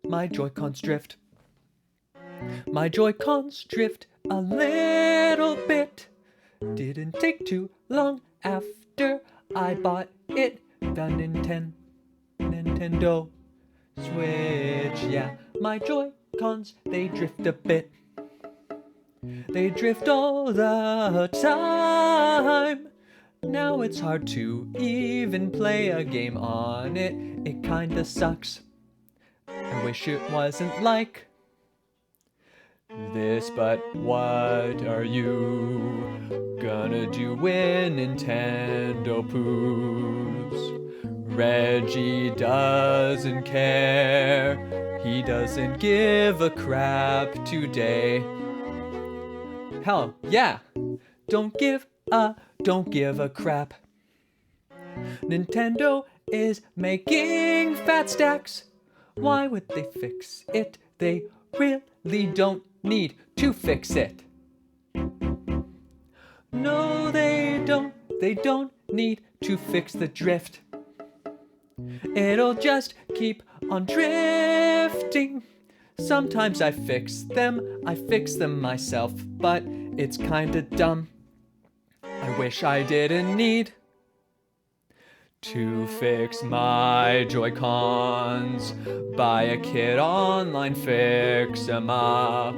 My Joy-Cons drift. My Joy-Cons drift a little bit. Didn't take too long after I bought it. The Nintendo Switch. Yeah, my Joy-Cons, they drift a bit. They drift all the time. Now it's hard to even play a game on it. It kinda sucks. I wish it wasn't like this, but what are you gonna do when Nintendo poops? Reggie doesn't care. He doesn't give a crap today. Hell yeah! Don't give a crap. Nintendo is making fat stacks. Why would they fix it? They really don't need to fix it. No, they don't. They don't need to fix the drift. It'll just keep on drifting. Sometimes I fix them myself, but it's kinda dumb. I wish I didn't need to fix my Joy-Cons. Buy a kit online, fix 'em up,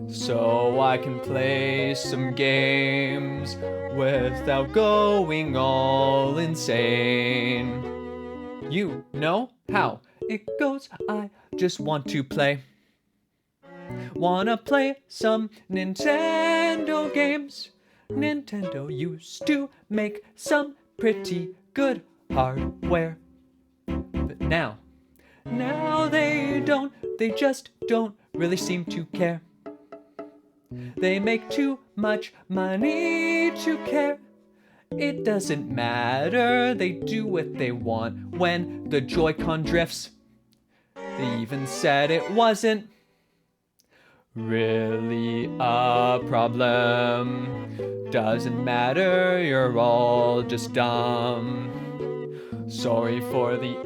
so I can play some games without going all insane. You know how it goes, I just want to play. Wanna play some Nintendo games. Nintendo used to make some pretty good hardware. But now they don't. They just don't really seem to care. They make too much money to care. It doesn't matter, they do what they want when the Joy-Con drifts. They even said it wasn't really a problem. Doesn't matter, you're all just dumb. Sorry for the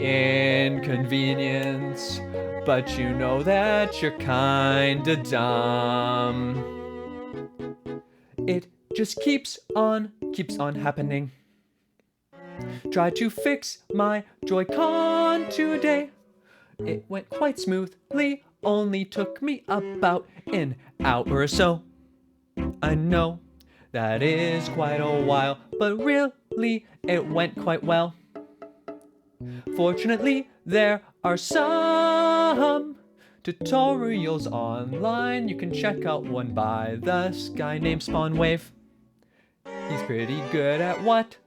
inconvenience, but you know that you're kinda dumb. It just keeps on happening. Try to fix my Joy-Con today. It went quite smoothly, only took me about an hour or so. I know that is quite a while, but really it went quite well. Fortunately, there are some tutorials online. You can check out one by this guy named Spawnwave. He's pretty good at what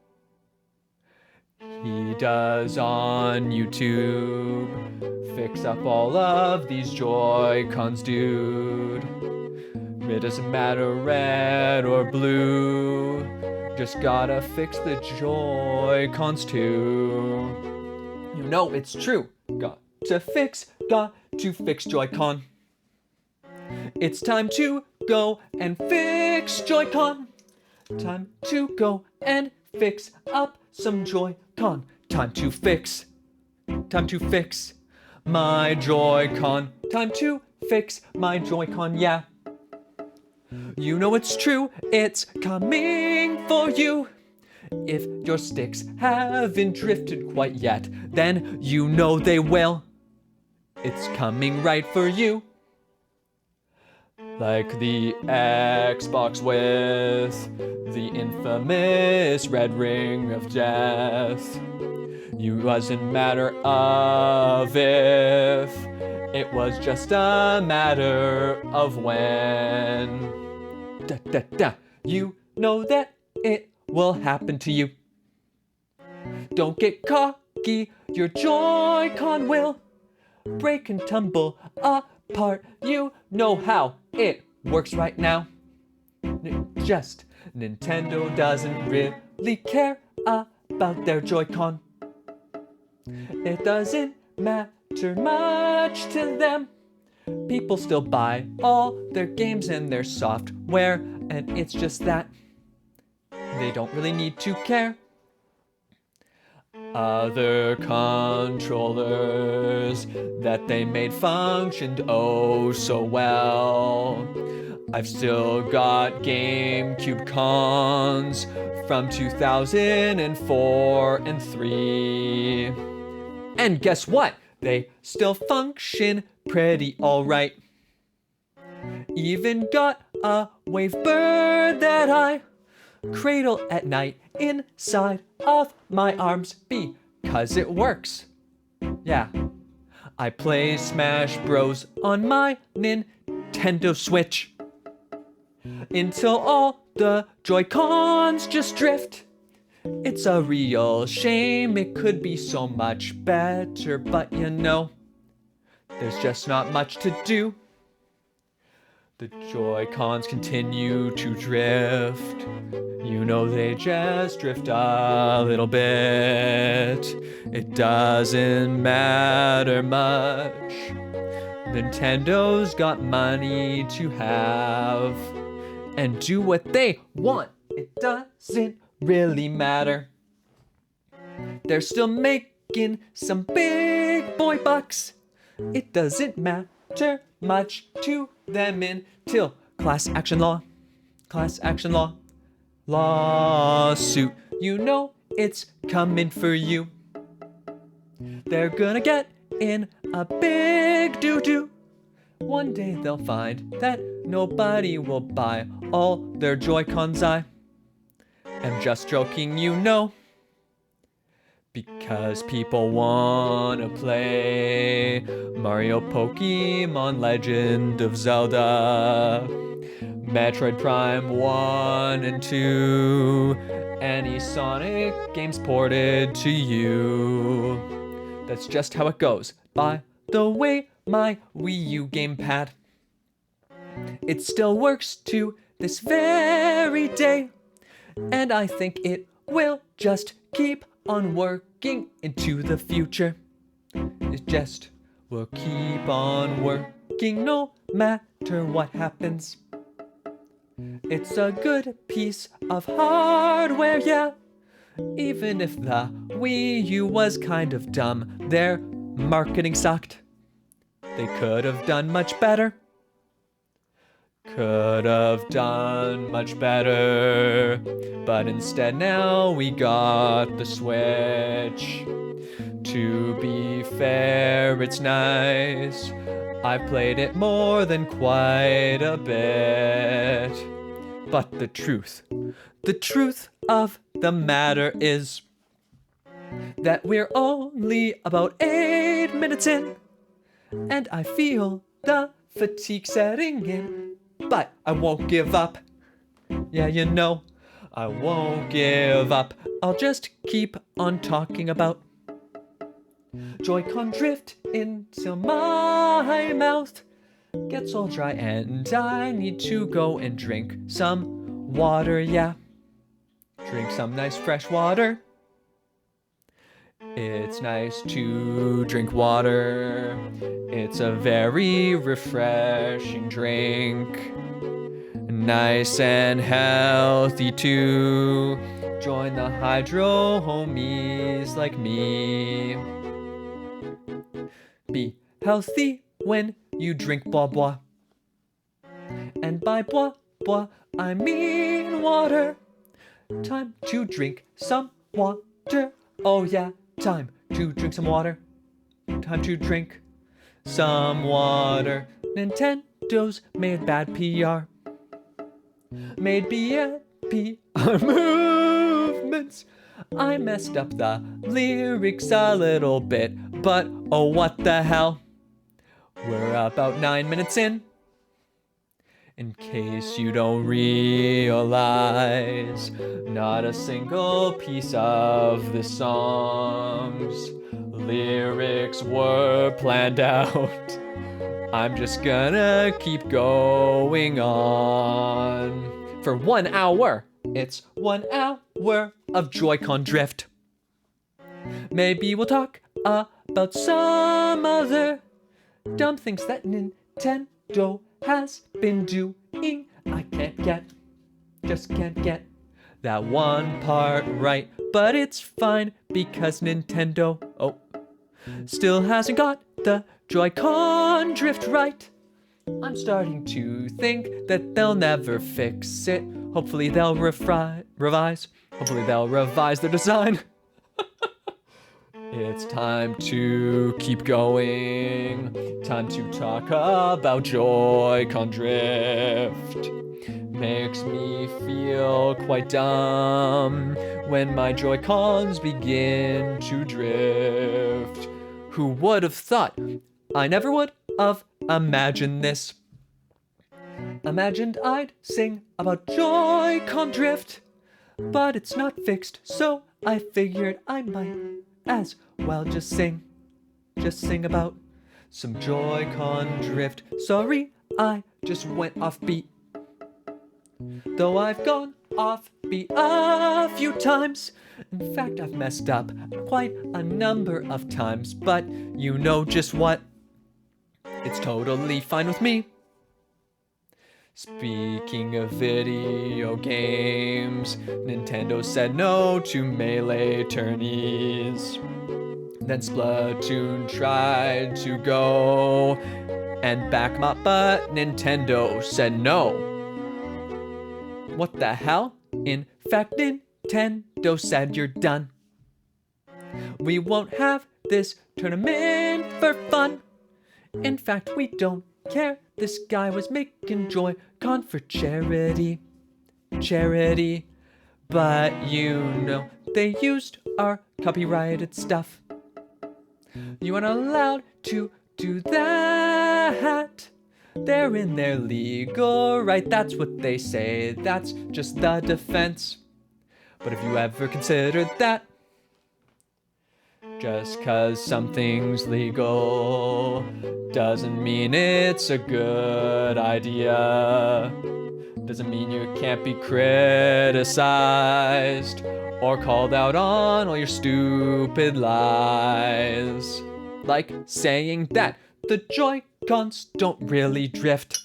he does on YouTube. Fix up all of these Joy-Cons, dude. It doesn't matter red or blue. Just gotta fix the Joy-Cons too. You know it's true. Got to fix Joy-Con. It's time to go and fix Joy-Con. Time to go and fix up some Joy-Con. Time to fix my Joy-Con. Time to fix my Joy-Con, yeah. You know it's true, it's coming for you. If your sticks haven't drifted quite yet, then you know they will. It's coming right for you. Like the Xbox with the infamous red ring of death. You doesn't matter of if, it was just a matter of when. You know that it will happen to you. Don't get cocky, your Joy-Con will break and tumble apart. You know how it works right now. Just Nintendo doesn't really care about their Joy-Con. It doesn't matter much to them. People still buy all their games and their software, and it's just that they don't really need to care. Other controllers that they made functioned oh so well. I've still got GameCube cons from 2004 and 3. And guess what? They still function pretty alright. Even got a wave bird that I cradle at night inside of my arms because it works. Yeah. I play Smash Bros. On my Nintendo Switch until all the Joy-Cons just drift. It's a real shame, it could be so much better, but you know, there's just not much to do. The Joy-Cons continue to drift. You know they just drift a little bit. It doesn't matter much. Nintendo's got money to have and do what they want. It doesn't really matter. They're still making some big boy bucks. It doesn't matter much to them until class action law, lawsuit. You know it's coming for you. They're gonna get in a big doo-doo. One day they'll find that nobody will buy all their Joy-Cons. I am just joking, you know. Because people wanna play Mario, Pokemon, Legend of Zelda, Metroid Prime 1 and 2, any Sonic games ported to you. That's just how it goes. By the way, my Wii U gamepad, it still works to this very day, and I think it will just keep on working into the future. It just will keep on working no matter what happens. It's a good piece of hardware, yeah. Even if the Wii U was kind of dumb, their marketing sucked. They could have done much better. Could have done much better, but instead now we got the Switch. To be fair, it's nice. I've played it more than quite a bit. But the truth of the matter is that we're only about 8 minutes in, and I feel the fatigue setting in. But I won't give up. Yeah, you know, I won't give up. I'll just keep on talking about Joy-Con drift until my mouth gets all dry and I need to go and drink some water, yeah. Drink some nice fresh water. It's nice to drink water. It's a very refreshing drink. Nice and healthy too. Join the hydro homies like me. Be healthy when you drink blah blah. And by blah blah, I mean water. Time to drink some water. Oh yeah, time to drink some water. Time to drink some water. Nintendo's made bad PR. Made bad PR movements. I messed up the lyrics a little bit, but oh what the hell. We're about 9 minutes in. In case you don't realize, not a single piece of the song's lyrics were planned out. I'm just gonna keep going on for 1 hour. It's 1 hour of Joy-Con drift. Maybe we'll talk about some other dumb things that Nintendo has been doing. I just can't get that one part right, but it's fine because Nintendo, still hasn't got the Joy-Con drift right. I'm starting to think that they'll never fix it. Hopefully they'll revise. Hopefully they'll revise their design. It's time to keep going. Time to talk about Joy-Con drift. Makes me feel quite dumb when my Joy-Cons begin to drift. Who would have thought? I never would have imagined this. Imagined I'd sing about Joy-Con drift, but it's not fixed, so I figured I might as well just sing about some Joy-Con drift. Sorry, I just went off beat. Though I've gone off beat a few times. In fact, I've messed up quite a number of times, but you know just what? It's totally fine with me. Speaking of video games, Nintendo said no to Melee tourneys. Then Splatoon tried to go and back 'em up, but Nintendo said no. What the hell? In fact, Nintendo said you're done. We won't have this tournament for fun. In fact, we don't care. This guy was making Joy-Con for charity. But you know, they used our copyrighted stuff. You aren't allowed to do that. They're in their legal right, that's what they say. That's just the defense. But have you ever considered that? Just 'cause something's legal doesn't mean it's a good idea. Doesn't mean you can't be criticized or called out on all your stupid lies. Like saying that the Joy-Cons don't really drift.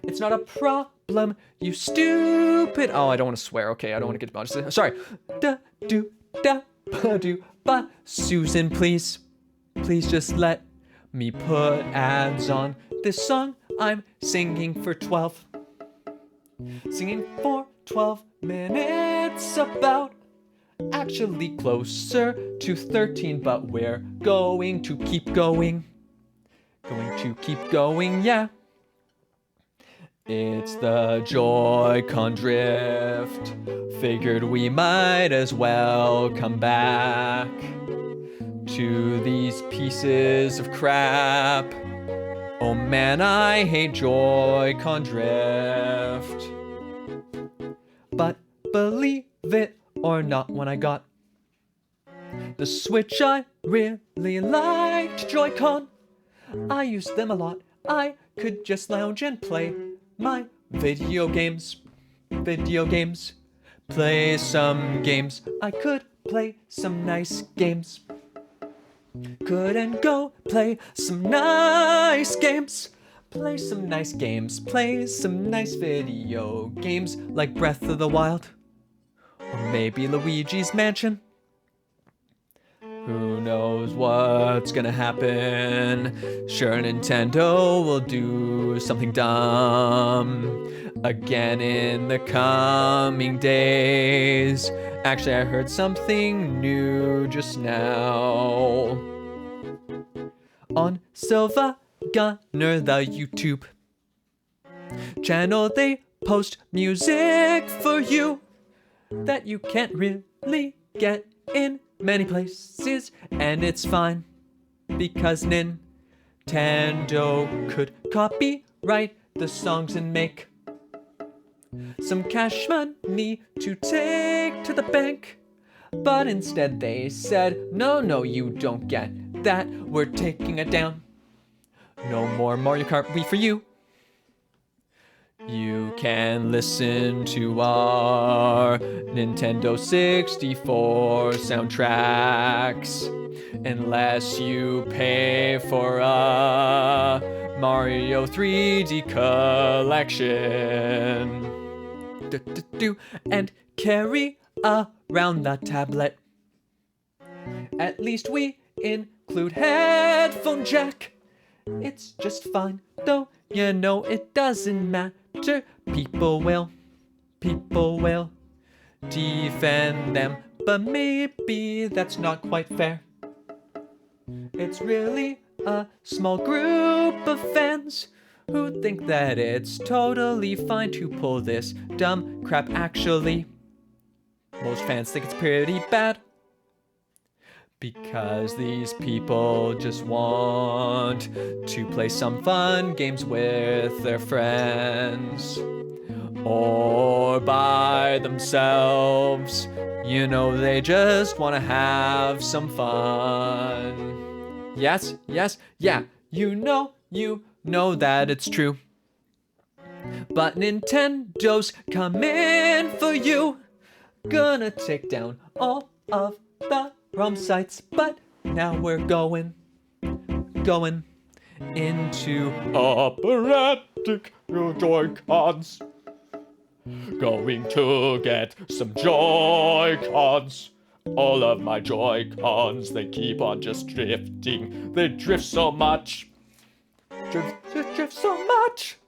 It's not a problem, you stupid. Oh, I don't want to swear. Okay, I don't want to get to sorry. But Susan, please just let me put ads on this song I'm singing for 12 minutes about. Actually closer to 13, but we're going to keep going. Yeah. It's the Joy-Con drift. Figured we might as well come back to these pieces of crap. Oh man, I hate Joy-Con drift. But believe it or not, when I got the Switch, I really liked Joy-Con. I used them a lot. I could just lounge and play my video games. Play some games. I could play some nice games. Couldn't go play some nice games. Play some nice games. Play some nice video games like Breath of the Wild. Or maybe Luigi's Mansion. Who knows what's gonna happen? Sure, Nintendo will do something dumb again in the coming days. Actually, I heard something new just now. On Silva Gunner, the YouTube channel, they post music for you that you can't really get in many places, and it's fine because Nintendo could copyright the songs and make some cash money to take to the bank. But instead they said, no, you don't get that. We're taking it down. No more Mario Kart Wii for you. You can listen to our Nintendo 64 soundtracks unless you pay for a Mario 3D collection. And carry around the tablet At least we include headphone jack. It's just fine, though, you know it doesn't matter. People will defend them, but maybe that's not quite fair. It's really a small group of fans who think that it's totally fine to pull this dumb crap. Actually, most fans think it's pretty bad, because these people just want to play some fun games with their friends or by themselves. You know, they just want to have some fun. Yes, yeah, you know that it's true. But Nintendo's coming for you. Gonna take down all of the ROM sites, but now we're going into operatic Joy-Cons. Going to get some Joy-Cons. All of my Joy-Cons, they keep on just drifting. They drift so much. Drift so much.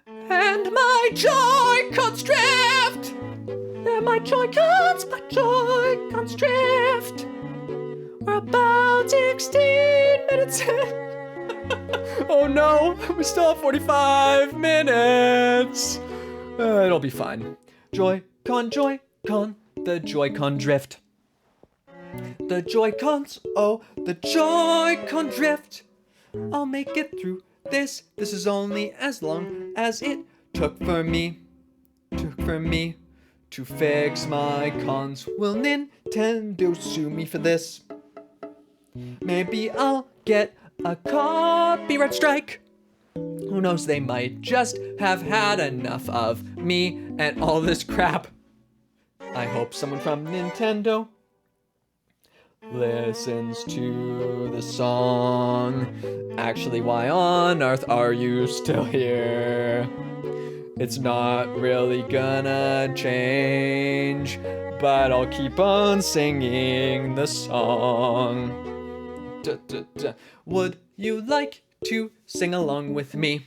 And my Joy-Cons drift. Yeah, my Joy-Cons drift. We're about 16 minutes in. Oh no, we still have 45 minutes. It'll be fine. Joy-Con, the Joy-Con drift. The Joy-Cons, oh, the Joy-Con drift. I'll make it through this. This is only as long as it took for me to fix my cons. Will Nintendo sue me for this? Maybe I'll get a copyright strike. Who knows, they might just have had enough of me and all this crap. I hope someone from Nintendo listens to the song. Actually, why on earth are you still here? It's not really gonna change, but I'll keep on singing the song. Would you like to sing along with me?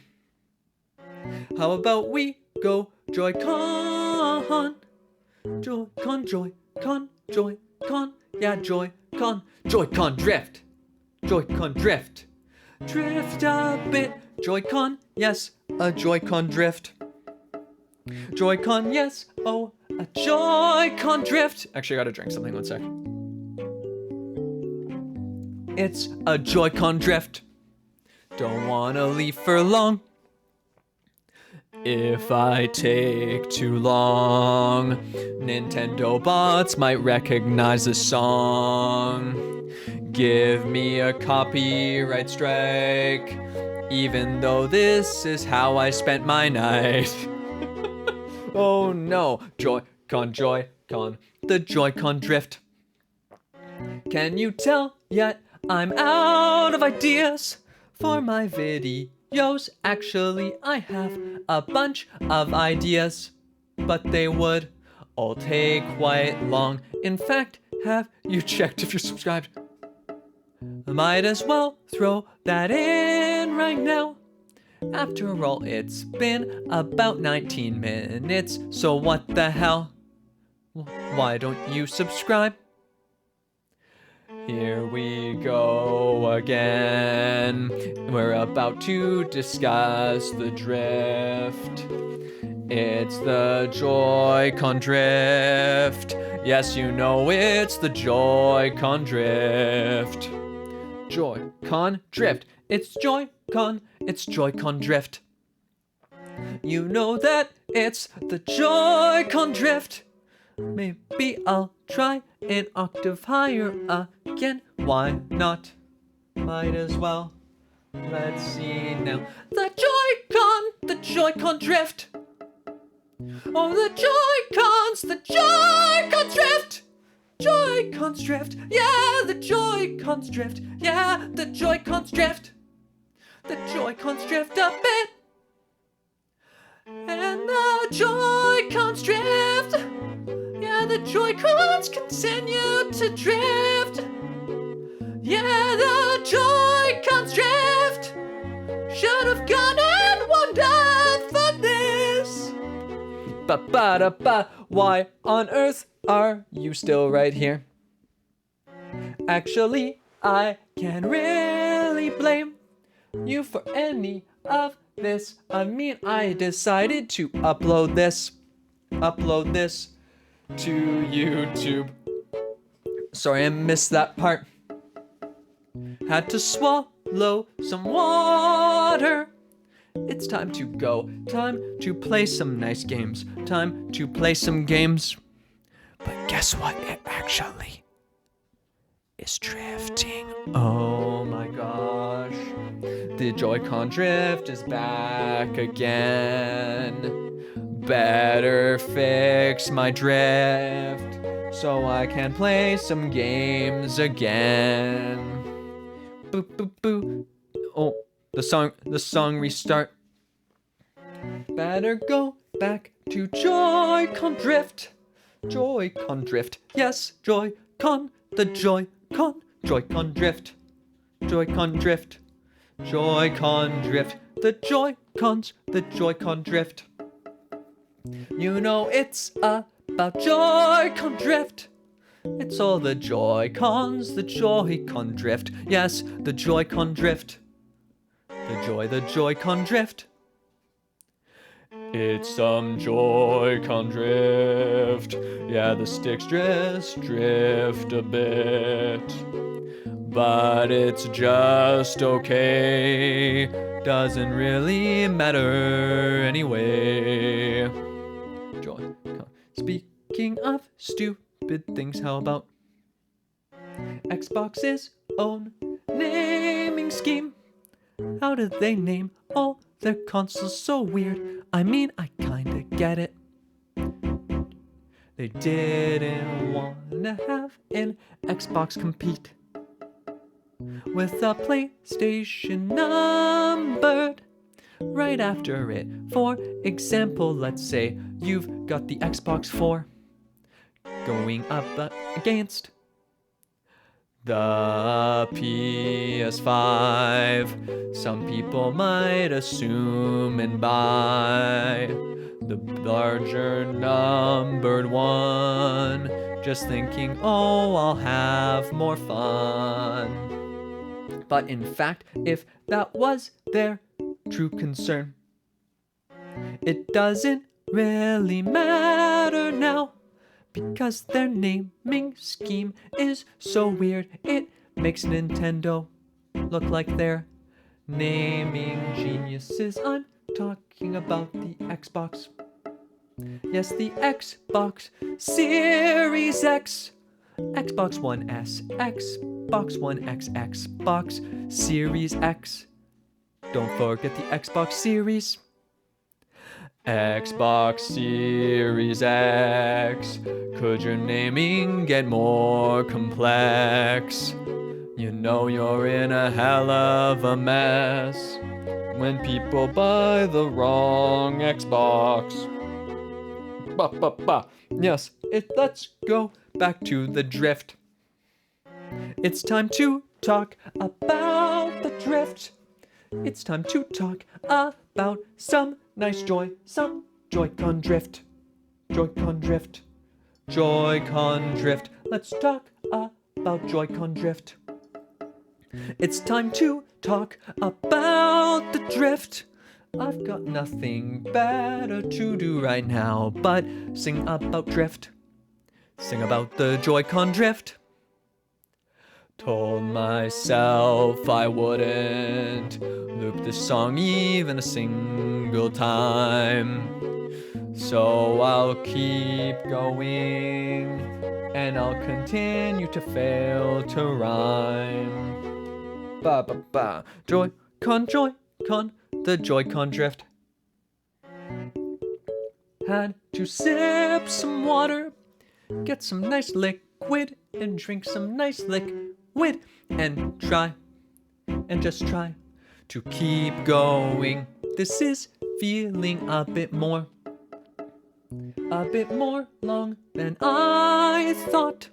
How about we go Joy-Con? Joy-Con, Joy-Con, Joy-Con, yeah, Joy-Con. Joy-Con drift. Joy-Con drift. Drift a bit. Joy-Con, yes, a Joy-Con drift. Joy-Con, yes, oh, a Joy-Con drift. Actually, I gotta drink something, 1 sec. It's a Joy-Con drift. Don't wanna leave for long. If I take too long, Nintendo bots might recognize the song. Give me a copyright strike, even though this is how I spent my night. Oh no, Joy-Con, the Joy-Con drift. Can you tell yet I'm out of ideas for my videos? Actually, I have a bunch of ideas, but they would all take quite long. In fact, have you checked if you're subscribed? I might as well throw that in right now. After all, it's been about 19 minutes, so what the hell? Why don't you subscribe? Here we go again. We're about to discuss the drift. It's the Joy-Con drift. Yes, you know it's the Joy-Con drift. Joy-Con drift. It's Joy-Con drift. You know that it's the Joy-Con drift. Maybe I'll try an octave higher again. Why not? Might as well. Let's see now. The Joy-Con drift. Oh, the Joy-Con drift. Joy-Cons drift. Yeah, the Joy-Cons drift. Yeah, the Joy-Cons drift. The Joy-Cons drift a bit. And the Joy-Cons drift. Yeah, the Joy-Cons continue to drift. Yeah, the Joy-Cons drift. Should have gone and warmed up for this. Ba-ba-da-ba. Why on earth are you still right here? Actually, I can't really blame you for any of this. I mean, I decided to upload this to YouTube. Sorry, I missed that part. Had to swallow some water. It's time to go. Time to play some nice games. Time to play some games. But guess what? It actually is drifting. Oh my gosh. The Joy-Con drift is back again. Better fix my drift so I can play some games again. Boo boo boo. Oh, the song restart. Better go back to Joy-Con drift. Joy-Con drift. Yes, Joy-Con, the Joy-Con. Joy-Con drift. Joy-Con drift. Joy-Con drift. The Joy-Cons, the Joy-Con drift. You know it's about Joy-Con drift. It's all the Joy-Cons, the Joy-Con drift. Yes, the Joy-Con drift. The Joy-Con drift. It's some Joy-Con drift. Yeah, the sticks just drift a bit. But it's just okay. Doesn't really matter anyway. Joy-Con. Speaking of stupid things, how about Xbox's own naming scheme? How did they name all their consoles so weird? I mean, I kinda get it. They didn't wanna have an Xbox compete with a PlayStation numbered right after it. For example, let's say you've got the Xbox 4 going up against the PS5. Some people might assume and buy the larger numbered one, just thinking, oh, I'll have more fun. But in fact, if that was their true concern, it doesn't really matter now, because their naming scheme is so weird. It makes Nintendo look like they're naming geniuses. I'm talking about the Xbox. Yes, the Xbox Series X, Xbox One S, Xbox One X, Xbox Series X. Don't forget the Xbox Series. Xbox Series X. Could your naming get more complex? You know you're in a hell of a mess when people buy the wrong Xbox. Yes, let's go back to the drift. It's time to talk about the drift. It's time to talk about some nice joy, some Joy-Con drift. Joy-Con drift. Joy-Con drift. Let's talk about Joy-Con drift. It's time to talk about the drift. I've got nothing better to do right now but sing about drift. Sing about the Joy-Con drift. Told myself I wouldn't loop this song even a single time. So I'll keep going and I'll continue to fail to rhyme. Joy-Con, Joy-Con, the Joy-Con drift. Had to sip some water, get some nice liquid, and drink some nice liquid, and just try to keep going. This is feeling a bit more A bit more long than I thought.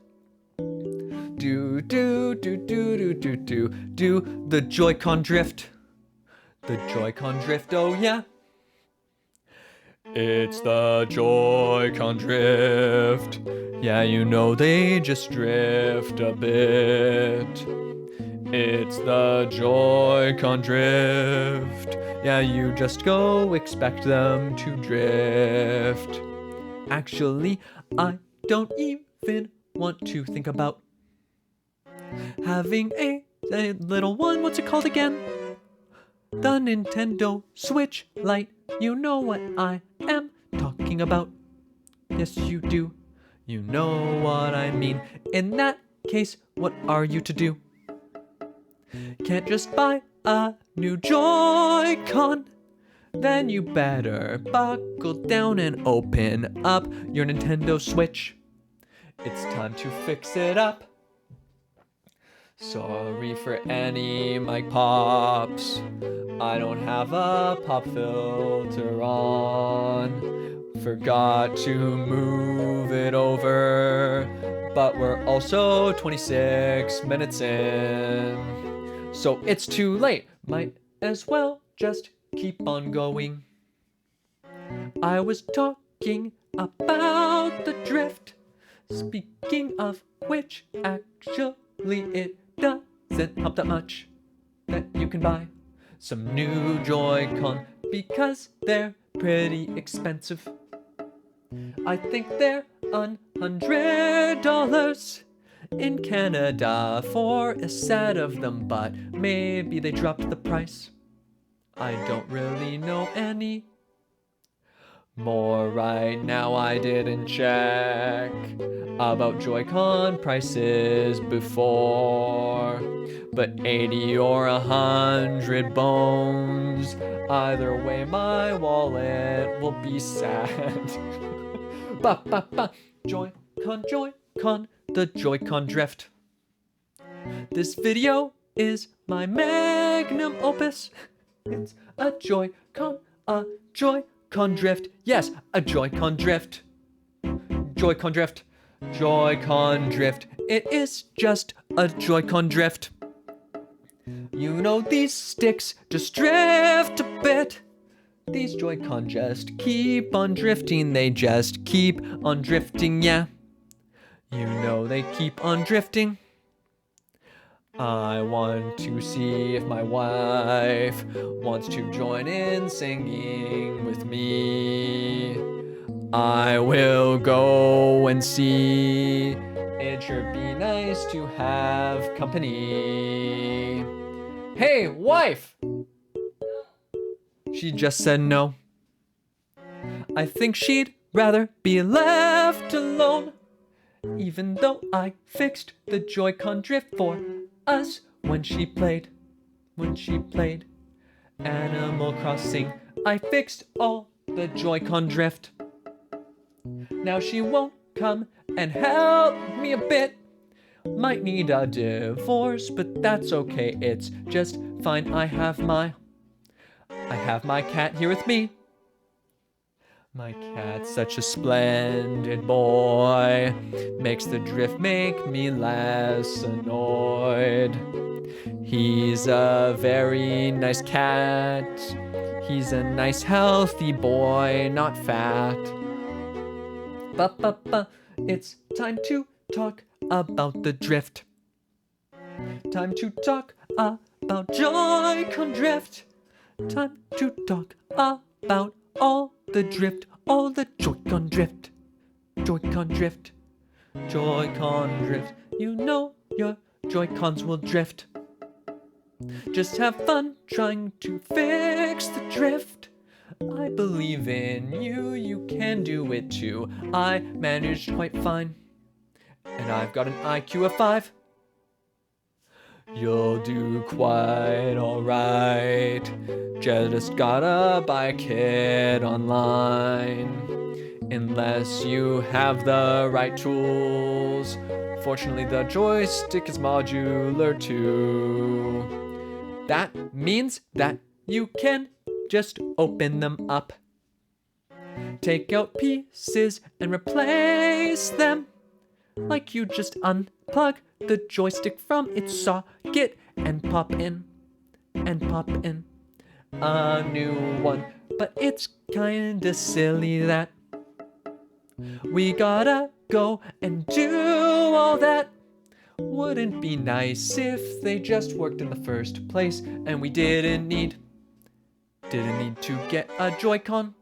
Do, do, do, do, do, do, do, do the Joy-Con drift. The Joy-Con drift, oh yeah. It's the Joy-Con drift. Yeah, you know they just drift a bit. It's the Joy-Con drift. Yeah, you just go expect them to drift. Actually, I don't even want to think about having a little one. What's it called again? The Nintendo Switch Lite. You know what I am talking about. Yes, you do. You know what I mean. In that case, what are you to do? Can't just buy a new Joy-Con. Then you better buckle down and open up your Nintendo Switch. It's time to fix it up. Sorry for any mic pops. I don't have a pop filter on. Forgot to move it over. But we're also 26 minutes in. So it's too late. Might as well just keep on going. I was talking about the drift. Speaking of which, actually it doesn't help that much that you can buy some new Joy-Con because they're pretty expensive. I think they're $100 in Canada for a set of them, but maybe they dropped the price. I don't really know any more right now. I didn't check about Joy-Con prices before, but 80 or 100 bones, either way my wallet will be sad. Ba ba ba, Joy-Con, Joy-Con, the Joy-Con drift. This video is my magnum opus. It's a Joy-Con drift. Yes, a Joy-Con drift. Joy-Con drift. Joy-Con drift. It is just a Joy-Con drift. You know these sticks just drift a bit. These Joy-Con just keep on drifting. They just keep on drifting, yeah. You know they keep on drifting. I want to see if my wife wants to join in singing with me. I will go and see. It sure be nice to have company. Hey, wife! She just said no. I think she'd rather be left alone. Even though I fixed the Joy-Con drift for us when she played Animal Crossing. I fixed all the Joy-Con drift. Now she won't come and help me a bit. Might need a divorce, but that's okay. It's just fine. I have my cat here with me. My cat's such a splendid boy. Makes the drift make me less annoyed. He's a very nice cat. He's a nice healthy boy, not fat. It's time to talk about the drift. Time to talk about Joy-Con drift. Time to talk about all the drift, all the Joy-Con drift. Joy-Con drift. Joy-Con drift. You know your Joy-Cons will drift. Just have fun trying to fix the drift. I believe in you, you can do it too. I managed quite fine, and I've got an IQ of 5. You'll do quite alright. Just gotta buy a kit online. Unless you have the right tools. Fortunately, the joystick is modular too. That means that you can just open them up. Take out pieces and replace them, like you just unplug the joystick from its socket and pop in a new one. But it's kinda silly that we gotta go and do all that. Wouldn't be nice if they just worked in the first place and we didn't need to get a Joy-Con.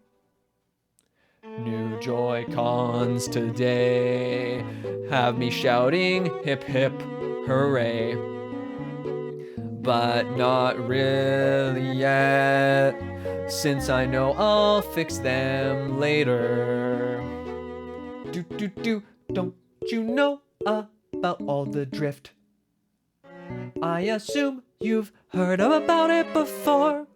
New Joy-Cons today have me shouting hip hip hooray. But not really yet, since I know I'll fix them later. Don't you know about all the drift? I assume you've heard about it before.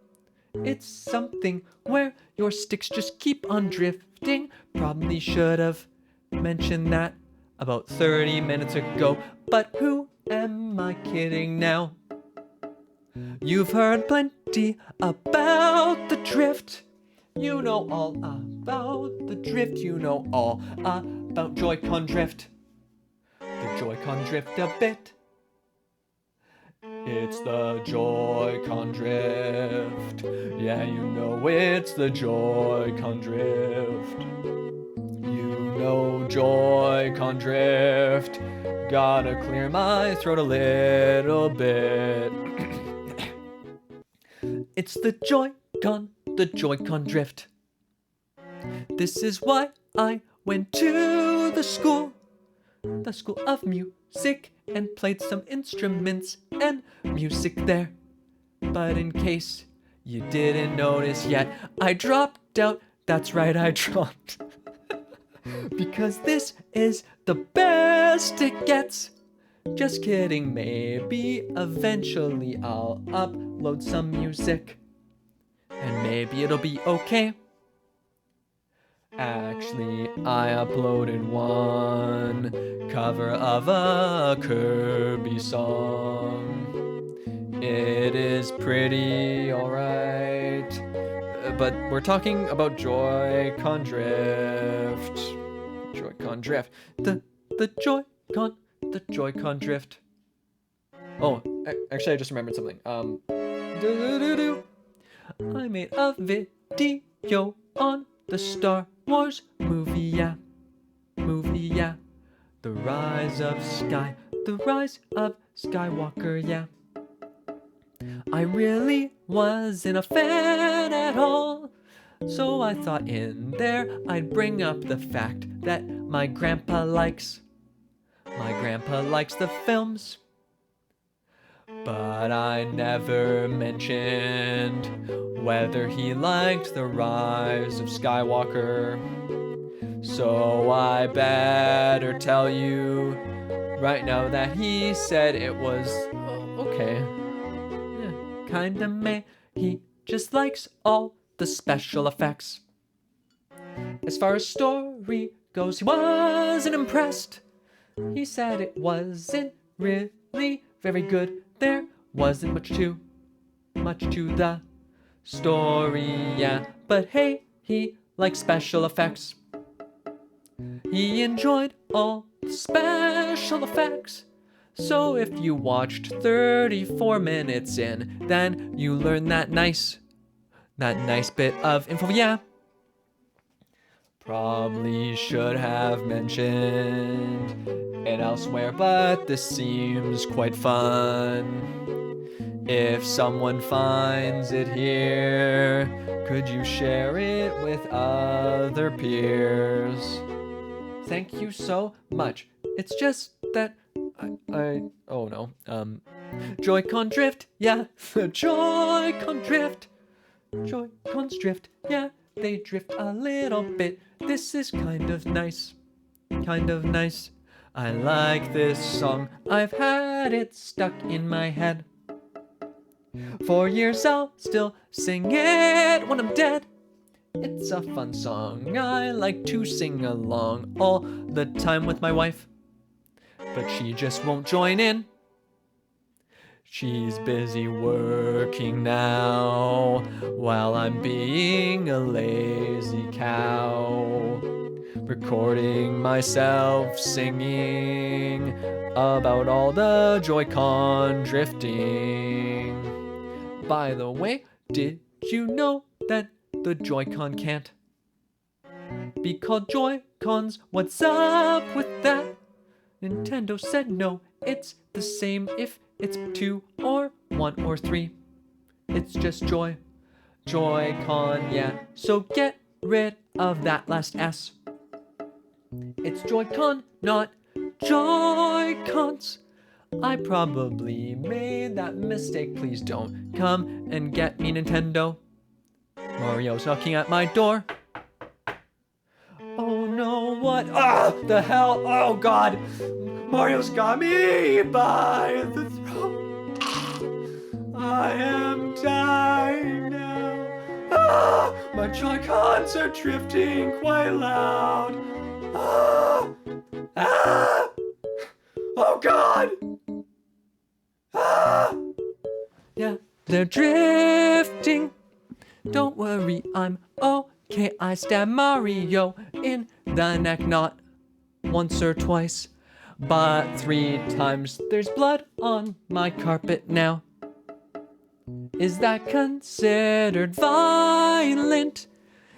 It's something where your sticks just keep on drifting. Probably should have mentioned that about 30 minutes ago, but who am I kidding now? You've heard plenty about the drift. You know all about the drift. You know all about Joy-Con drift. The Joy-Con drift a bit. It's the Joy-Con drift. Yeah, you know it's the Joy-Con drift. You know Joy-Con drift. Gotta clear my throat a little bit. It's the Joy-Con drift. This is why I went to the school of music, and played some instruments and music there. But in case you didn't notice yet, I dropped out. That's right, I dropped. Because this is the best it gets. Just kidding, maybe eventually I'll upload some music, and maybe it'll be okay. Actually, I uploaded one cover of a Kirby song. It is pretty alright, but we're talking about Joy-Con drift. Joy-Con drift. The Joy-Con drift. Oh, actually I just remembered something. I made a video on the Star Wars movie, yeah. The rise of Skywalker, yeah. I really wasn't a fan at all, so I thought in there I'd bring up the fact that my grandpa likes the films. But I never mentioned whether he liked the rise of Skywalker. So I better tell you right now that he said it was okay. Yeah, kinda meh. He just likes all the special effects. As far as story goes, he wasn't impressed. He said it wasn't really very good. There wasn't much to the story, yeah. But hey, he likes special effects. He enjoyed all the special effects. So if you watched 34 minutes in, then you learned that nice bit of info, yeah. Probably should have mentioned it elsewhere, but this seems quite fun. If someone finds it here, could you share it with other peers? Thank you so much. It's just that oh no. Joy-Con drift, yeah. Joy-Con drift. Joy-Cons drift, yeah. They drift a little bit. This is kind of nice. I like this song. I've had it stuck in my head. For years I'll still sing it when I'm dead. It's a fun song. I like to sing along all the time with my wife, but she just won't join in. She's busy working now while I'm being a lazy cow, recording myself singing about all the Joy-Con drifting. By the way, did you know that the Joy-Con can't be called Joy-Cons? What's up with that? Nintendo said no, it's the same if it's 2 or 1 or 3. It's just Joy-Con, yeah. So get rid of that last S. It's Joy-Con, not Joy-Cons. I probably made that mistake. Please don't come and get me, Nintendo. Mario's knocking at my door. Oh no, what? Ah, the hell? Oh god! Mario's got me by the throat. I am dying now. Ah, my Joy-Cons are drifting quite loud. Ah, ah, oh god! Ah, yeah, they're drifting. Don't worry, I'm okay. I stabbed Mario in the neck, not once or twice, but 3 times. There's blood on my carpet now. Is that considered violent?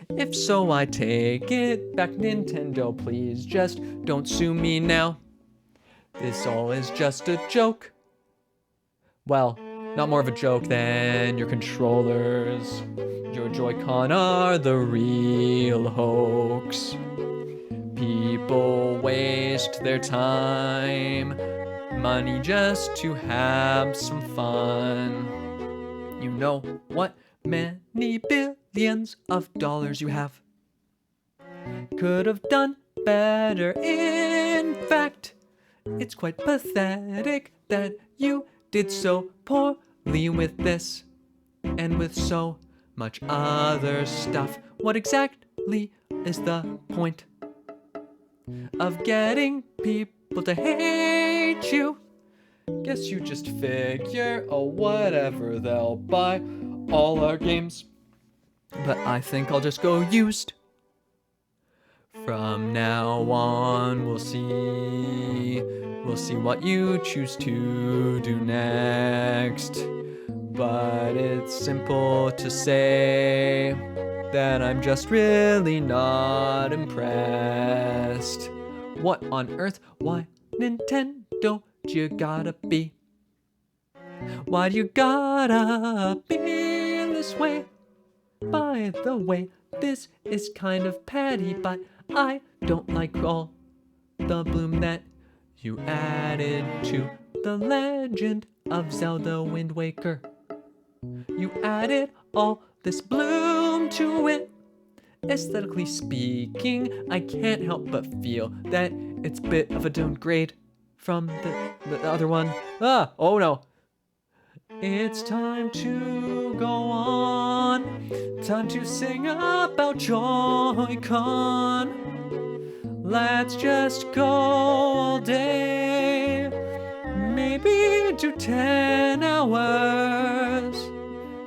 If so, I take it back. Nintendo, please just don't sue me now. This all is just a joke. Well, not more of a joke than your controllers. Your Joy-Con are the real hoax. People waste their time, money just to have some fun. You know what many billions of dollars you have. Could have done better. In fact, it's quite pathetic that you did so poorly with this and with so much other stuff. What exactly is the point of getting people to hate you? Guess you just figure, oh, whatever, they'll buy all our games. But I think I'll just go used. From now on, we'll see what you choose to do next. But it's simple to say that I'm just really not impressed. What on earth? Why, Nintendo, do you gotta be? Why do you gotta be this way? By the way, this is kind of petty, but I don't like all the bloom that you added to The Legend of Zelda Wind Waker. You added all this bloom to it. Aesthetically speaking, I can't help but feel that it's a bit of a downgrade from the other one. Ah, oh no. It's time to go on. Time to sing about Joy-Con. Let's just go all day. Maybe do 10 hours.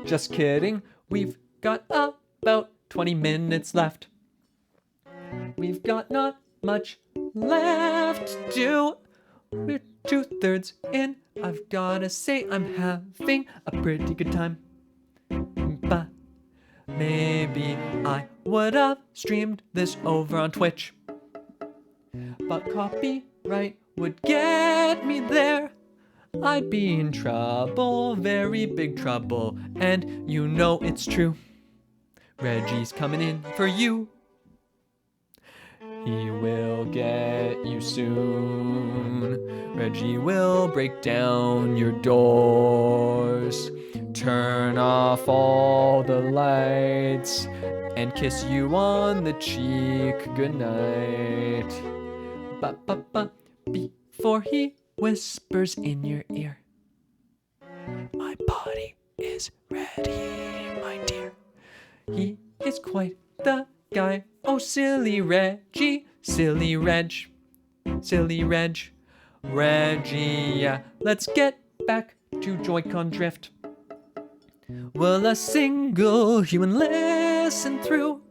Just kidding. We've got about 20 minutes left. We've got not much left to do. We're 2/3 in. I've gotta say I'm having a pretty good time. But maybe I would have streamed this over on Twitch. But copyright would get me there. I'd be in trouble, very big trouble. And you know it's true. Reggie's coming in for you. He will get you soon. Reggie will break down your doors, turn off all the lights, and kiss you on the cheek goodnight. Ba-ba-ba, before he whispers in your ear, my body is ready, my dear. He is quite the guy. Oh, silly Reggie, silly Reg, silly Reg, Reggie, yeah. Let's get back to Joy-Con drift? Will a single human listen through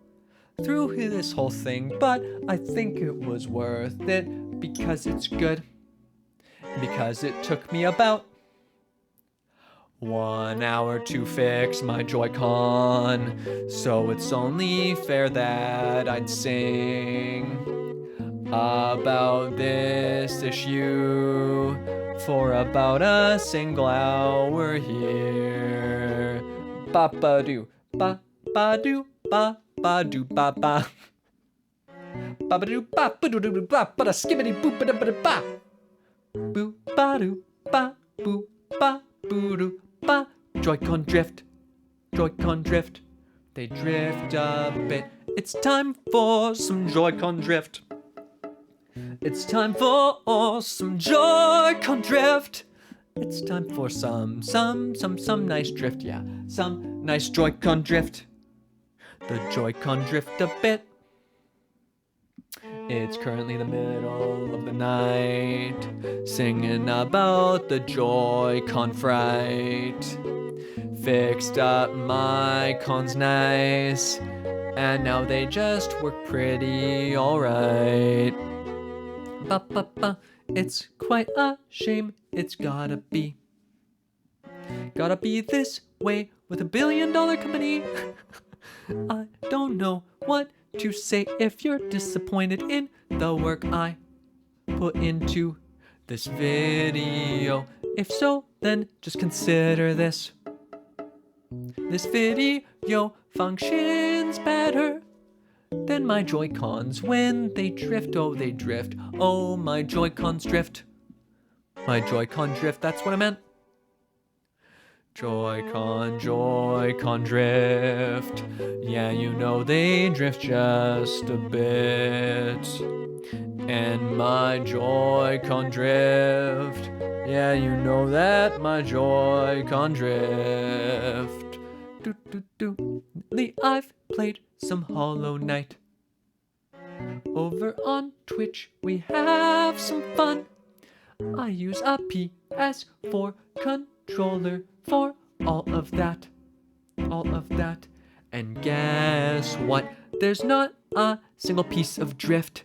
this whole thing? But I think it was worth it because it's good. Because it took me about 1 hour to fix my Joy-Con, so it's only fair that I'd sing about this issue for about a single hour here. Ba-ba-doo, ba-ba-doo, ba-ba-doo, ba-ba. Ba-ba-doo, ba-ba-doo, ba-ba-da, skibbity-boop-ba-da-ba-da-ba. Boo-ba-doo, ba-boo, ba-boo-doo, ba. Joy-Con drift, Joy-Con drift. They drift a bit. It's time for some Joy-Con drift. It's time for some Joy-Con drift. It's time for some nice drift, yeah. Some nice Joy-Con drift. The Joy-Con drift a bit. It's currently the middle of the night, singing about the Joy-Con fright. Fixed up my cons nice, and now they just work pretty alright. Ba-ba-ba, it's quite a shame, it's gotta be this way with $1 billion company. I don't know what to say if you're disappointed in the work I put into this video. If so, then just consider this. This video functions better than my Joy-Cons when they drift. Oh, they drift. Oh, my Joy-Cons drift. My Joy-Con drift, that's what I meant. Joy-Con, Joy-Con drift. Yeah, you know they drift just a bit. And my Joy-Con drift. Yeah, you know that my Joy-Con drift. Lately I've played some Hollow Knight. Over on Twitch we have some fun. I use a PS4 controller for all of that. And guess what? There's not a single piece of drift.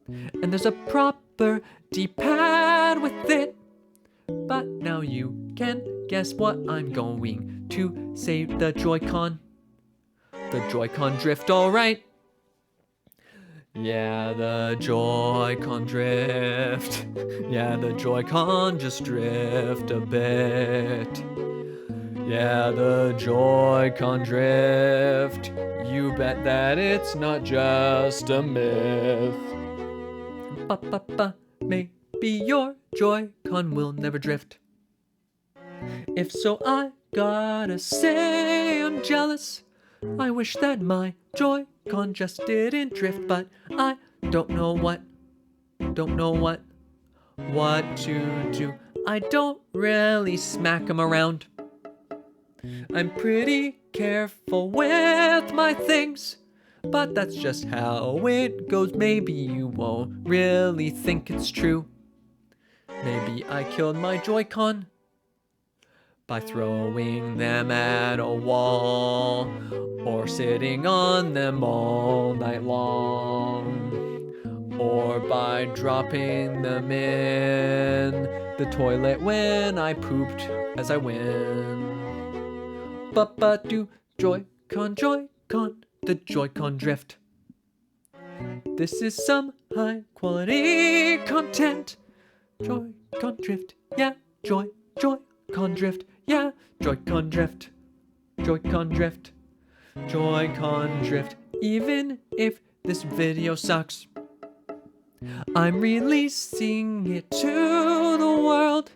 And there's a proper D-pad with it. But now you can guess what I'm going to say. The Joy-Con. The Joy-Con drift, alright. Yeah, the Joy-Con drift. Yeah, the Joy-Con just drift a bit. Yeah, the Joy-Con drift. You bet that it's not just a myth. Ba-ba-ba, maybe your Joy-Con will never drift. If so, I gotta say I'm jealous. I wish that my Joy-Con just didn't drift, but I don't know what to do. I don't really smack 'em around. I'm pretty careful with my things, but that's just how it goes. Maybe you won't really think it's true. Maybe I killed my Joy-Con by throwing them at a wall, or sitting on them all night long, or by dropping them in the toilet when I pooped as I win. Ba-ba-doo, Joy-Con, Joy-Con, the Joy-Con drift. This is some high quality content. Joy-Con drift, yeah, Joy-Con drift, yeah, Joy-Con drift, Joy-Con drift, Joy-Con drift. Even if this video sucks, I'm releasing it to the world,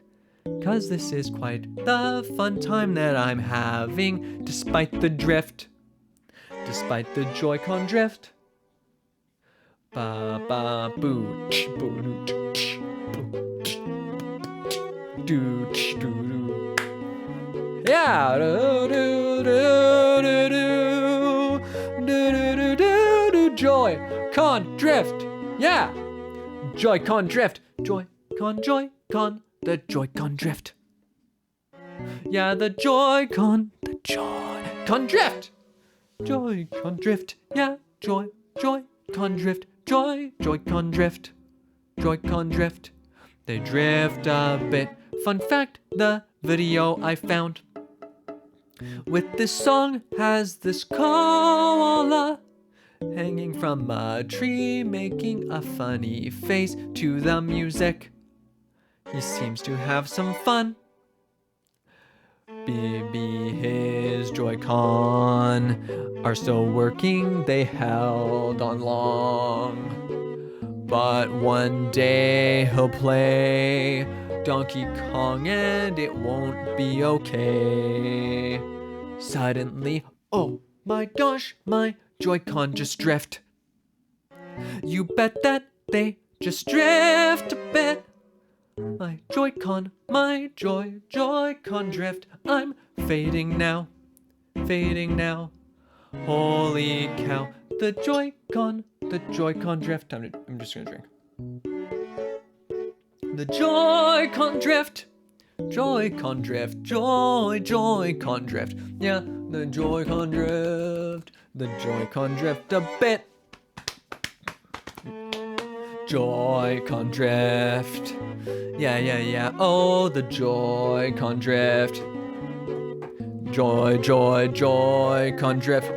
'cause this is quite the fun time that I'm having, despite the drift, despite the Joy-Con drift. Ba ba boo ch boo doo ch boo doo ch doo doo. Yeah, do do do do do do do do do. Joy-Con drift. Yeah, Joy-Con drift. Joy-Con, Joy-Con, the Joy-Con drift. Yeah, the Joy-Con drift. Joy-Con drift. Yeah, Joy-Con drift. Joy-Con drift. Joy-Con drift. They drift a bit. Fun fact, the video I found with this song has this koala hanging from a tree, making a funny face to the music. He seems to have some fun. Maybe his Joy-Con are still working, they held on long. But one day he'll play Donkey Kong and it won't be okay. Suddenly, oh my gosh, my Joy-Con just drift. You bet that they just drift a bit. My Joy-Con drift. I'm fading now. Holy cow, the Joy-Con drift. I'm just gonna drink. The Joy-Con drift. Joy-Con drift. Joy-Con drift. Yeah, the Joy-Con drift. The Joy-Con drift a bit. Joy-Con drift. Yeah. Oh, the Joy-Con drift. Joy-Con drift.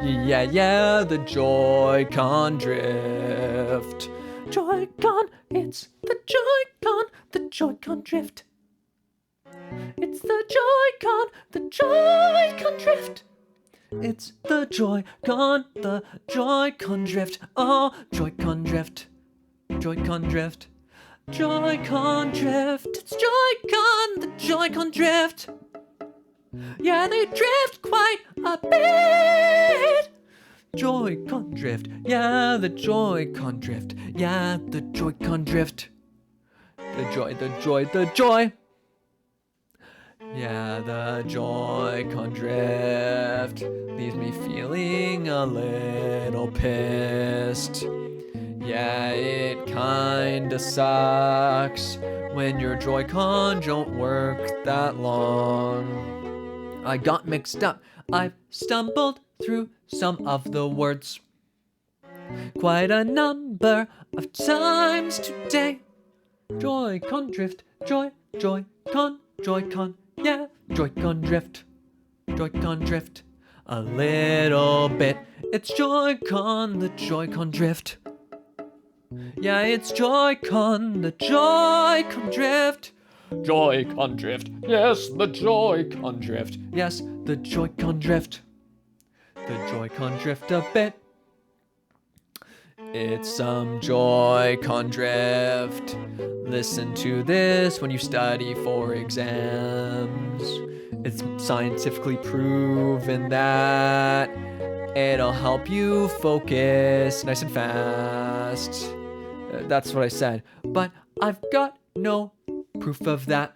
Yeah, the Joy-Con drift. Joy-Con, it's the Joy-Con drift. It's the Joy-Con drift. It's the Joy-Con drift. Oh, Joy-Con drift. Joy-Con drift. It's Joy-Con, the Joy-Con drift. Yeah, they drift quite a bit. Joy-Con drift. Yeah, the Joy-Con drift. Yeah, the Joy-Con drift. The joy. Yeah, the Joy-Con drift leaves me feeling a little pissed. Yeah, it kinda sucks when your Joy-Con don't work that long. I got mixed up. I've stumbled through some of the words quite a number of times today. Joy-Con drift. Joy-Con. Yeah, Joy-Con drift. A little bit. It's Joy-Con, the Joy-Con drift. Yeah, it's Joy-Con, the Joy-Con drift. Joy-Con drift. Yes, the Joy-Con drift. Yes, the Joy-Con drift. The Joy-Con drift a bit. It's some Joy-Con drift. Listen to this when you study for exams. It's scientifically proven that it'll help you focus nice and fast. That's what I said, but I've got no proof of that.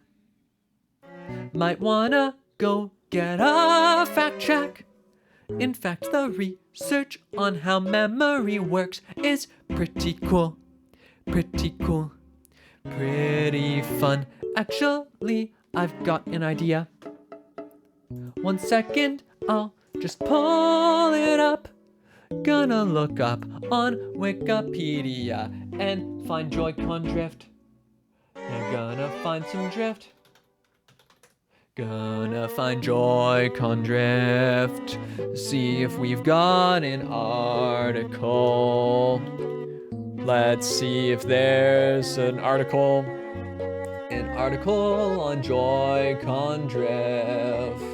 Might wanna go get a fact check. In fact, the research on how memory works is pretty cool. Pretty fun. Actually, I've got an idea. 1 second, I'll just pull it up. Gonna look up on Wikipedia and find Joy-Con drift. I'm gonna find some drift. Gonna find Joy-Con drift. See if we've got an article. Let's see if there's an article. An article on Joy-Con drift.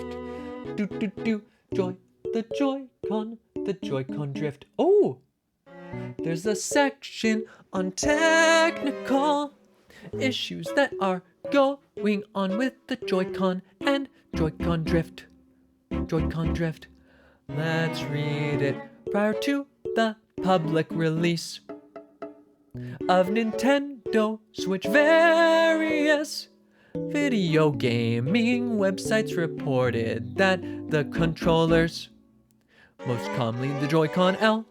The Joy-Con drift. Oh! There's a section on technical issues that are going on with the Joy-Con and Joy-Con drift. Let's read it. Prior to the public release of Nintendo Switch, various video gaming websites reported that the controllers, most commonly the Joy-Con L,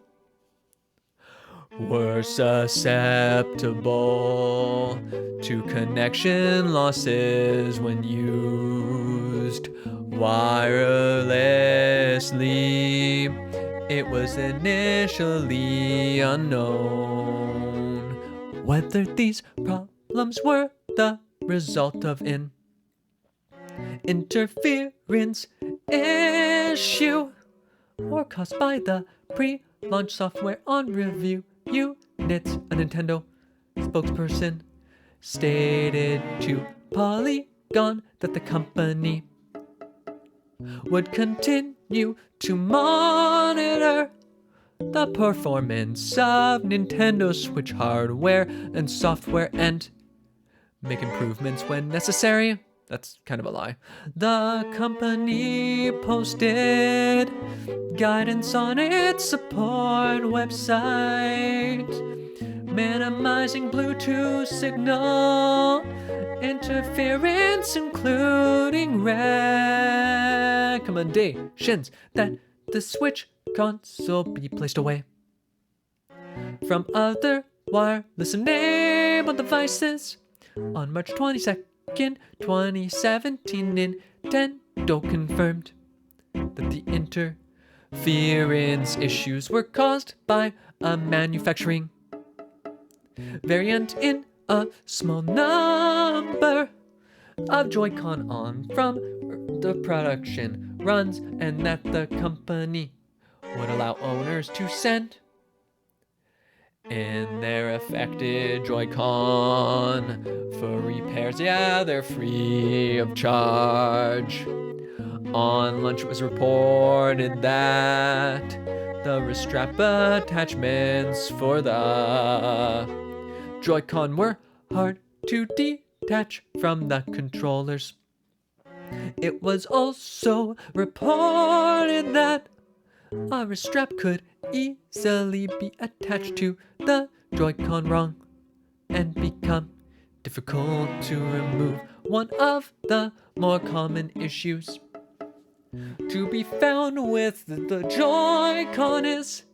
were susceptible to connection losses when used wirelessly. It was initially unknown whether these problems were the result of an interference issue or caused by the pre-launch software on review units. A Nintendo spokesperson stated to Polygon that the company would continue to monitor the performance of Nintendo Switch hardware and software and make improvements when necessary. That's kind of a lie. The company posted guidance on its support website, minimizing Bluetooth signal interference, including recommendations that the Switch console be placed away from other wireless enabled devices. On March 22nd, 2017, Nintendo confirmed that the interference issues were caused by a manufacturing variant in a small number of Joy-Con on from the production runs, and that the company would allow owners to send in their affected Joy-Con for repairs. Yeah, they're free of charge. On launch, it was reported that the wrist strap attachments for the Joy-Con were hard to detach from the controllers. It was also reported that a wrist strap could easily be attached to the Joy-Con wrong and become difficult to remove. One of the more common issues to be found with the Joy-Con is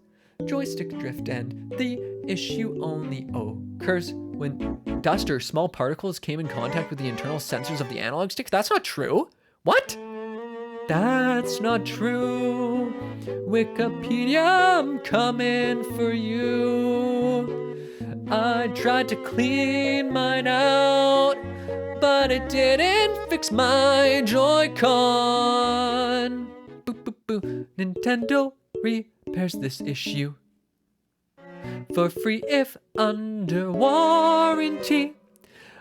joystick drift, and the issue only occurs when dust or small particles came in contact with the internal sensors of the analog stick. That's not true. What? That's not true. Wikipedia, I'm coming for you. I tried to clean mine out, but it didn't fix my Joy-Con. Boo, boo, boo. Nintendo repairs this issue for free if under warranty,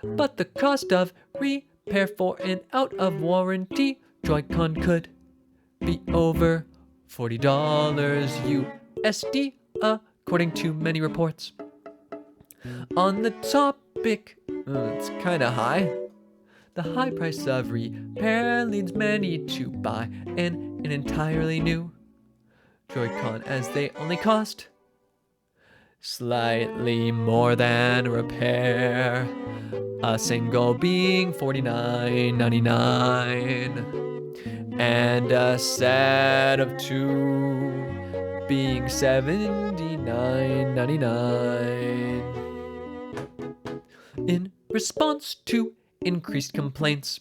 but the cost of repair for an out of warranty Joy-Con could be over $40 USD, according to many reports. On the topic, it's kind of high. The high price of repair leads many to buy an entirely new Joy-Con, as they only cost slightly more than repair, a single being $49.99 and a set of two being $79.99. In response to increased complaints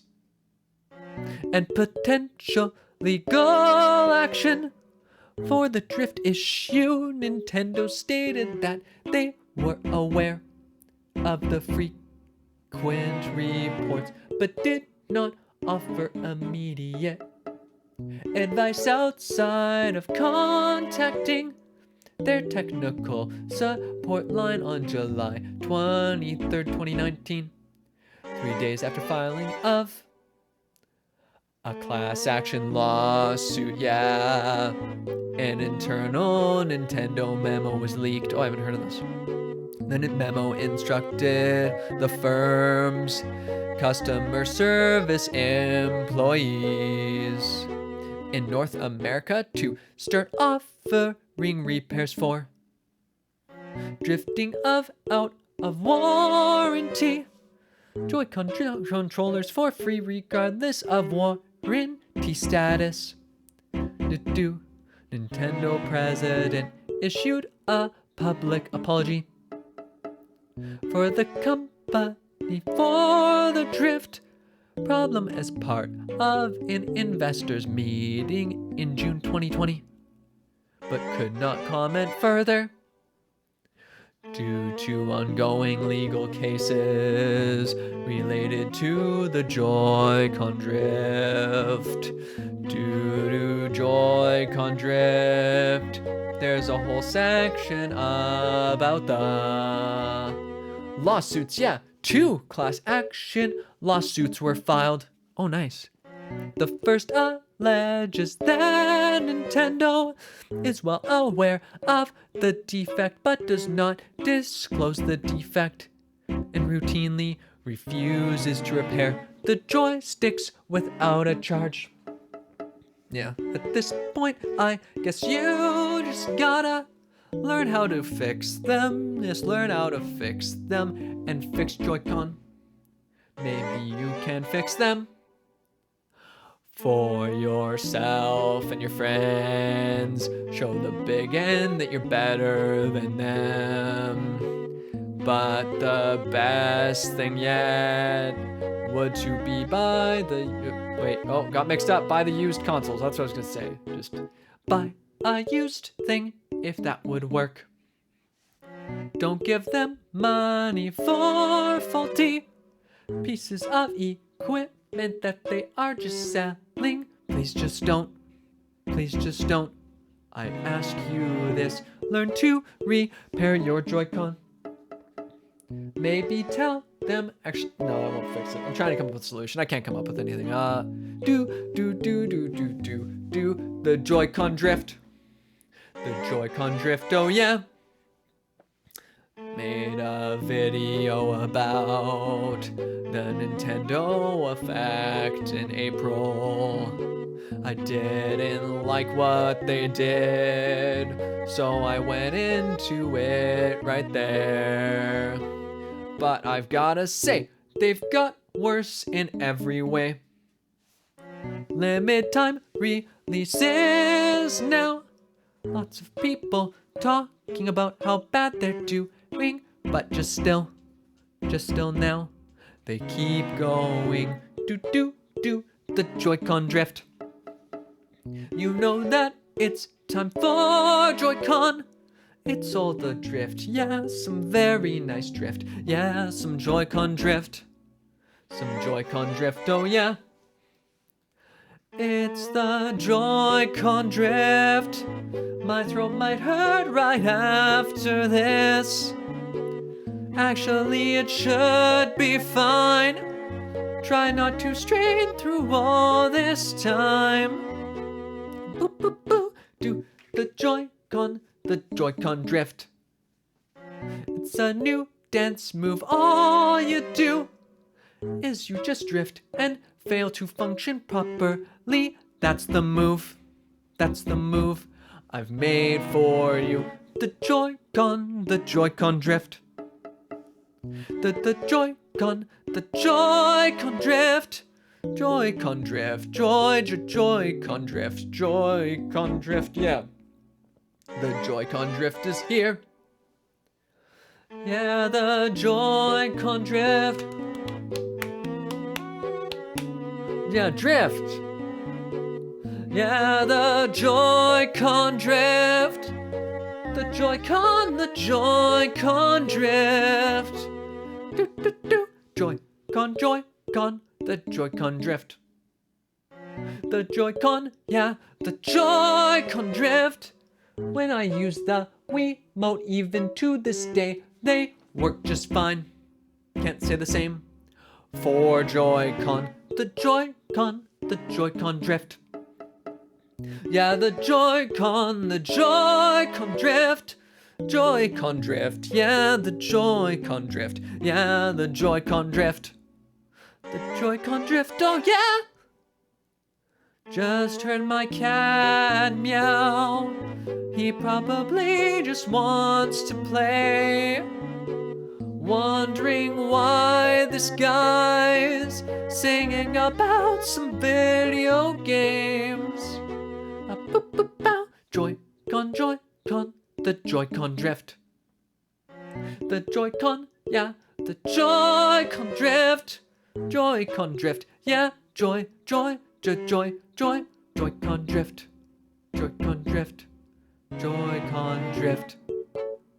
and potential legal action for the drift issue, Nintendo stated that they were aware of the frequent reports, but did not offer immediate advice outside of contacting their technical support line on July 23rd, 2019, 3 days after filing of a class action lawsuit. Yeah, an internal Nintendo memo was leaked. Oh, I haven't heard of this. The memo instructed the firm's customer service employees in North America to start offering repairs for drifting of out of warranty Joy-Con controllers for free regardless of warranty status. Nintendo president issued a public apology for the company for the drift problem as part of an investors meeting in June 2020, but could not comment further due to ongoing legal cases related to the Joy-Con drift. Due to Joy-Con drift, there's a whole section about the lawsuits. Yeah, 2 class action lawsuits were filed. Oh, nice. The first alleges that Nintendo is well aware of the defect but does not disclose the defect and routinely refuses to repair the joysticks without a charge. Yeah, at this point, I guess you just gotta learn how to fix them. Just learn how to fix them and fix Joy-Con. Maybe you can fix them for yourself and your friends. Show the big end that you're better than them. But the best thing yet would to be buy the got mixed up. Buy the used consoles. That's what I was gonna say. Just buy a used thing if that would work. Don't give them money for faulty pieces of equipment that they are just selling. Please just don't. Please just don't. I ask you this. Learn to repair your Joy-Con. Maybe tell them. Actually, no, I won't fix it. I'm trying to come up with a solution. I can't come up with anything. Do the Joy-Con drift. The Joy-Con drift, oh yeah. Made a video about the Nintendo effect in April. I didn't like what they did, so I went into it right there. But I've gotta say, they've got worse in every way. Limited time releases now. Lots of people talking about how bad they're doing, but just still now, they keep going. Do the Joy-Con drift. You know that it's time for Joy-Con. It's all the drift, yeah, some very nice drift. Yeah, some Joy-Con drift. Some Joy-Con drift, oh yeah. It's the Joy-Con drift. My throat might hurt right after this. Actually, it should be fine. Try not to strain through all this time. Boo, boo, boo. Do the Joy-Con drift. It's a new dance move. All you do is you just drift and fail to function properly. That's the move. That's the move I've made for you. The Joy-Con drift. The Joy-Con drift. Joy-Con drift. Joy-Con drift. Joy-Con drift, yeah. The Joy-Con drift is here. Yeah, the Joy-Con drift. Yeah, drift. Yeah, the Joy-Con drift. The Joy-Con drift. Joy-Con, the Joy-Con drift. The Joy-Con, yeah, the Joy-Con drift. When I use the Wiimote, even to this day, they work just fine. Can't say the same for Joy-Con. The Joy-Con drift. Yeah, the Joy-Con drift. Joy-Con drift. Yeah, the Joy-Con drift. Yeah, the Joy-Con drift. The Joy-Con drift, oh yeah! Just heard my cat meow. He probably just wants to play. Wondering why this guy's singing about some video games. Joy-Con, the Joy-Con drift. The Joy-Con, yeah, the Joy-Con drift. Joy-Con drift, yeah, Joy-Con drift. Joy-Con drift. Joy-Con drift.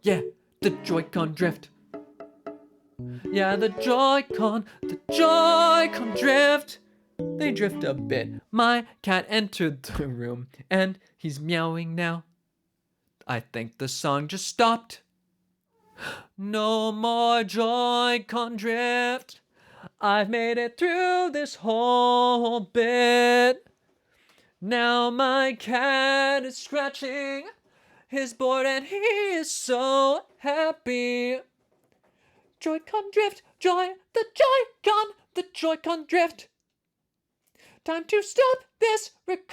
Yeah, the Joy-Con drift. Yeah, the Joy-Con drift. They drift a bit. My cat entered the room and he's meowing now. I think the song just stopped. No more Joy-Con drift. I've made it through this whole bit. Now my cat is scratching his board and he is so happy. Joy-Con drift, the Joy-Con drift. Time to stop this recording.